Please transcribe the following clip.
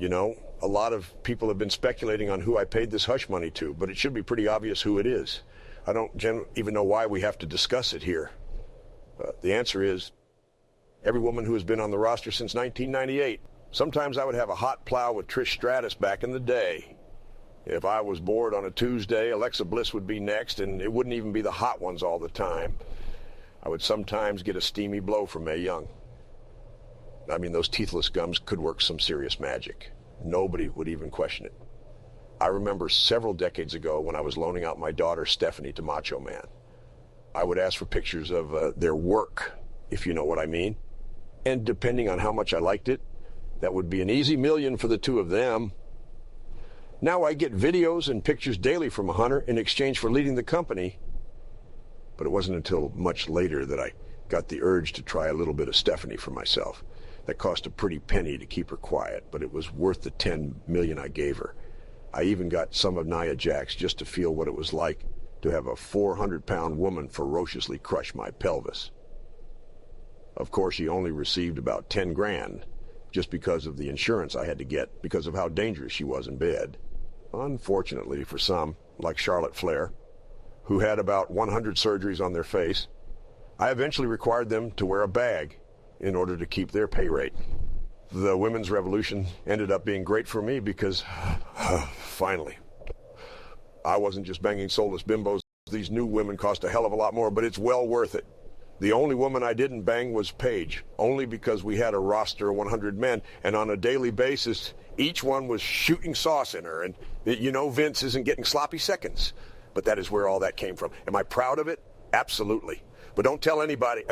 You know, a lot of people have been speculating on who I paid this hush money to, but it should be pretty obvious who it is. I don't even know why we have to discuss it here. The answer is every woman who has been on the roster since 1998. Sometimes I would have a hot plow with Trish Stratus back in the day. If I was bored on a Tuesday, Alexa Bliss would be next, and it wouldn't even be the hot ones all the time. I would sometimes get a steamy blow from Mae Young. I mean, those teethless gums could work some serious magic. Nobody would even question it. I remember several decades ago when I was loaning out my daughter Stephanie to Macho Man. I would ask for pictures of their work, if you know what I mean. And depending on how much I liked it, that would be an easy million for the two of them. Now I get videos and pictures daily from Hunter in exchange for leading the company. But it wasn't until much later that I got the urge to try a little bit of Stephanie for myself. That cost a pretty penny to keep her quiet, but it was worth the $10 million I gave her. I even got some of Nia Jax just to feel what it was like to have a 400-pound woman ferociously crush my pelvis. Of course, she only received about 10 grand, just because of the insurance I had to get because of how dangerous she was in bed. Unfortunately for some, like Charlotte Flair, who had about 100 surgeries on their face, I eventually required them to wear a bag in order to keep their pay rate. The women's revolution ended up being great for me because, finally, I wasn't just banging soulless bimbos. These new women cost a hell of a lot more, but it's well worth it. The only woman I didn't bang was Paige, only because we had a roster of 100 men, and on a daily basis, each one was shooting sauce in her, and you know Vince isn't getting sloppy seconds. But that is where all that came from. Am I proud of it? Absolutely. But don't tell anybody.